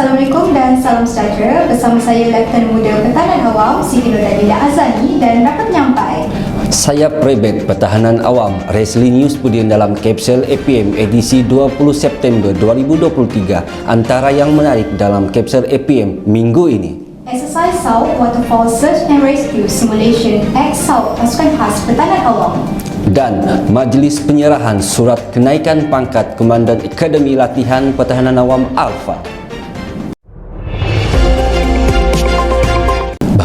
Assalamualaikum dan salam sejahtera. Bersama saya Lieutenant Muda Pertahanan Awam Siti Nurdalila Azani dan rapat penyampai. Saya Prebet Pertahanan Awam Resli News Budian dalam kapsul APM edisi 20 September 2023. Antara yang menarik dalam kapsul APM minggu ini: Exercise South Waterfall Search and Rescue Simulation X South Pasukan Khas Pertahanan Awam, dan majlis penyerahan surat kenaikan pangkat Komandan Akademi Latihan Pertahanan Awam Alfa.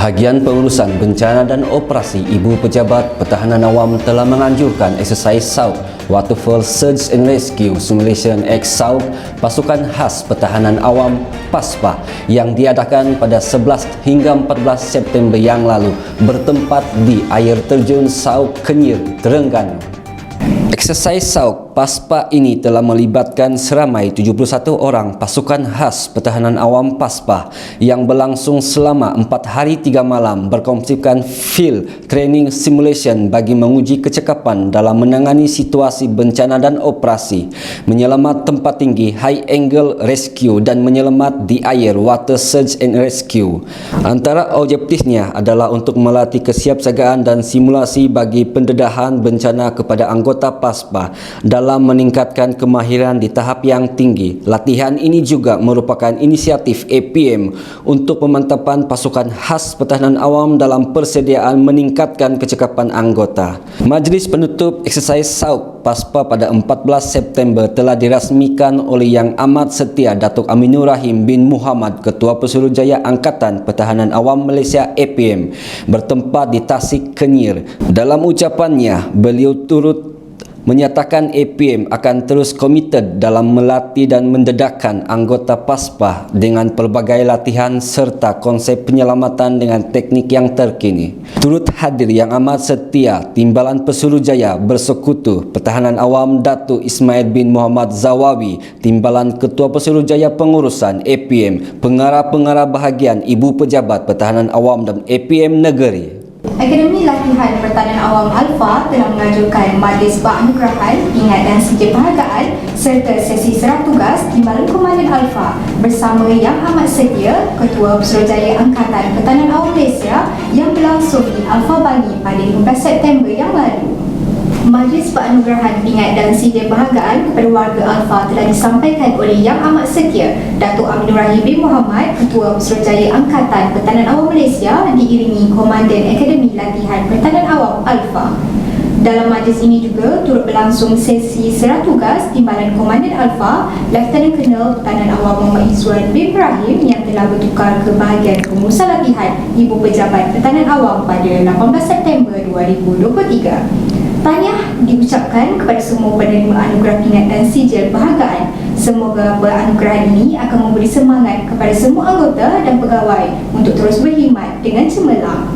Bahagian Pengurusan Bencana dan Operasi Ibu Pejabat Pertahanan Awam telah menganjurkan Exercise South Waterfall Search and Rescue Simulation X South Pasukan Khas Pertahanan Awam PASPA yang diadakan pada 11 hingga 14 September yang lalu bertempat di air terjun South Kenyir, Terengganu. Exercise South PASPA ini telah melibatkan seramai 71 orang pasukan khas pertahanan awam PASPA yang berlangsung selama 4 hari 3 malam berkonsepkan field training simulation bagi menguji kecekapan dalam menangani situasi bencana dan operasi, menyelamat tempat tinggi high angle rescue dan menyelamat di air water search and rescue. Antara objektifnya adalah untuk melatih kesiapsiagaan dan simulasi bagi pendedahan bencana kepada anggota PASPA dalam meningkatkan kemahiran di tahap yang tinggi. Latihan ini juga merupakan inisiatif APM untuk pemantapan pasukan khas pertahanan awam dalam persediaan meningkatkan kecekapan anggota. Majlis penutup Exercise South PASPA pada 14 September telah dirasmikan oleh Yang Amat Setia Datuk Aminur Rahim bin Muhammad, Ketua Pesuruhjaya Angkatan Pertahanan Awam Malaysia APM, bertempat di Tasik, Kenyir. Dalam ucapannya, beliau turut menyatakan APM akan terus komited dalam melatih dan mendedahkan anggota PASPA dengan pelbagai latihan serta konsep penyelamatan dengan teknik yang terkini. Turut hadir Yang Amat Setia Timbalan Pesuruhjaya Bersekutu Pertahanan Awam Datuk Ismail bin Muhammad Zawawi, Timbalan Ketua Pesuruhjaya Pengurusan APM, pengarah-pengarah bahagian Ibu Pejabat Pertahanan Awam dan APM Negeri. Akademi Latihan Pertahanan Awam Alfa telah mengajukan majlis penganugerahan, ingat dan sijil penghargaan serta sesi serah tugas Timbalan Komandan Alfa bersama Yang Amat Setia, Ketua Pesuruhjaya Angkatan Pertahanan Awam Malaysia yang berlangsung di Alfa Bangi pada 15 September yang lalu. Majlis penganugerahan pingat dan sijil penghargaan kepada warga Alfa telah disampaikan oleh Yang Amat Setia Datuk Aminur Rahim bin Muhammad, Ketua Pesuruhjaya Angkatan Pertahanan Awam Malaysia, diiringi Komandan Akademi Latihan Pertahanan Awam Alfa. Dalam majlis ini juga turut berlangsung sesi serah tugas Timbalan Komandan Alfa Lieutenant Colonel Pertahanan Awam Muhammad Izzuan bin Ibrahim yang telah bertukar ke bahagian pengurusan latihan Ibu Pejabat Pertahanan Awam pada 18 September 2023. Tahniah diucapkan kepada semua penerima anugerah pingat dan sijil penghargaan. Semoga penganugerahan ini akan memberi semangat kepada semua anggota dan pegawai untuk terus berkhidmat dengan cemerlang.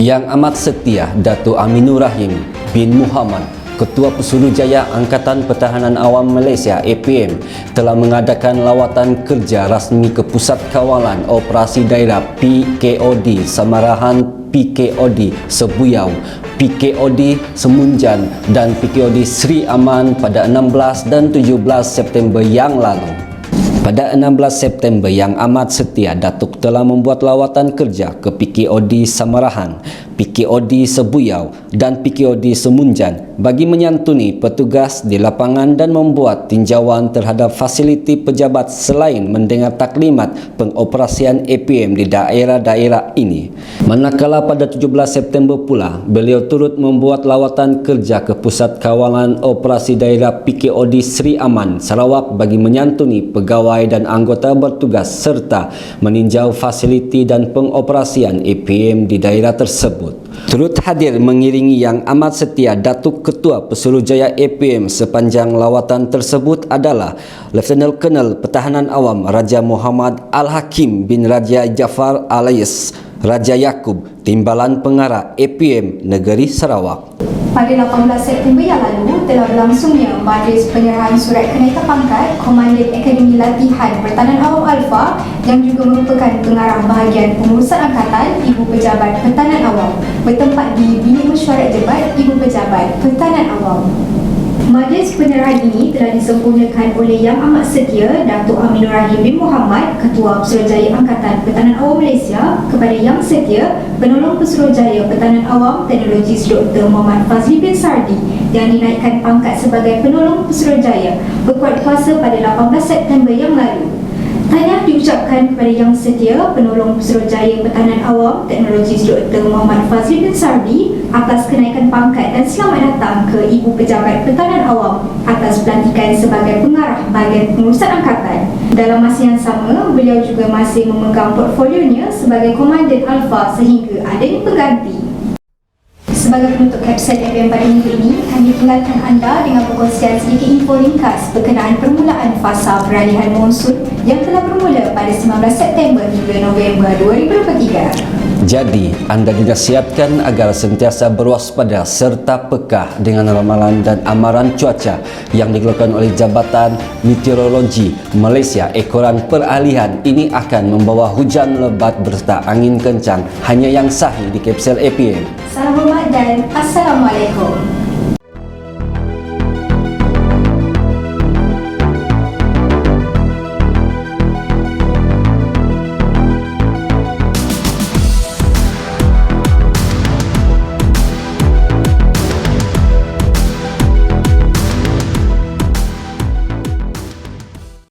Yang Amat Setia Datuk Aminur Rahim bin Muhammad, Ketua Pesuruhjaya Angkatan Pertahanan Awam Malaysia APM, telah mengadakan lawatan kerja rasmi ke Pusat Kawalan Operasi Daerah PKOD Samarahan, PKOD Sebuyau, PKOD Semunjan dan PKOD Sri Aman pada 16 dan 17 September yang lalu. Pada 16 September, Yang Amat Setia Datuk telah membuat lawatan kerja ke PKOD Samarahan, PKOD Sebuyau dan PKOD Semunjan bagi menyantuni petugas di lapangan dan membuat tinjauan terhadap fasiliti pejabat selain mendengar taklimat pengoperasian APM di daerah-daerah ini. Manakala pada 17 September pula, beliau turut membuat lawatan kerja ke Pusat Kawalan Operasi Daerah PKOD Sri Aman, Sarawak bagi menyantuni pegawai dan anggota bertugas serta meninjau fasiliti dan pengoperasian APM di daerah tersebut. Turut hadir mengiringi Yang Amat Setia Datuk Ketua Pesuruhjaya APM sepanjang lawatan tersebut adalah Lieutenant Colonel Pertahanan Awam Raja Muhammad Al-Hakim bin Raja Jafar alias Raja Yaakob, Timbalan Pengarah APM Negeri Sarawak. Pada 18 September yang lalu telah berlangsungnya majlis penyerahan surat kenaikan pangkat Komandan Akademi Latihan Pertahanan Awam Alfa yang juga merupakan pengarah bahagian pengurusan angkatan Ibu Pejabat Pertahanan Awam bertempat di Bilik Mesyuarat Jebat Ibu Pejabat Pertahanan Awam. Majlis penyerahan ini telah disempurnakan oleh Yang Amat Setia Datuk Aminur Rahim bin Muhammad, Ketua Pesuruhjaya Angkatan Pertahanan Awam Malaysia, kepada Yang Setia, Penolong Pesuruhjaya Pertahanan Awam Teknologis Dr. Muhammad Fazli bin Sardi yang dinaikkan pangkat sebagai Penolong Pesuruhjaya berkuat kuasa pada 18 September yang lalu. Tahniah diucapkan kepada Yang Setia, Penolong Pesuruhjaya Pertahanan Awam Teknologis Dr. Muhammad Fazli bin Sardi atas kenaikan pangkat dan selamat datang ke Ibu Pejabat Pertahanan Awam atas pelantikan sebagai pengarah bahagian pengurusan angkatan. Dalam masa yang sama, beliau juga masih memegang portfolionya sebagai Komandan Alpha sehingga adanya pengganti. Sebagai penutup kapsul FM pada minggu ini, kami tinggalkan anda dengan perkongsian sedikit info ringkas berkenaan permulaan fasa peralihan monsun yang telah bermula pada 19 September hingga November 2023. Jadi, anda dinasihatkan agar sentiasa berwaspada serta pekah dengan ramalan dan amaran cuaca yang dikeluarkan oleh Jabatan Meteorologi Malaysia. Ekoran peralihan ini akan membawa hujan lebat berserta angin kencang, hanya yang sahih di kapsul APM. Salam hormat dan Assalamualaikum.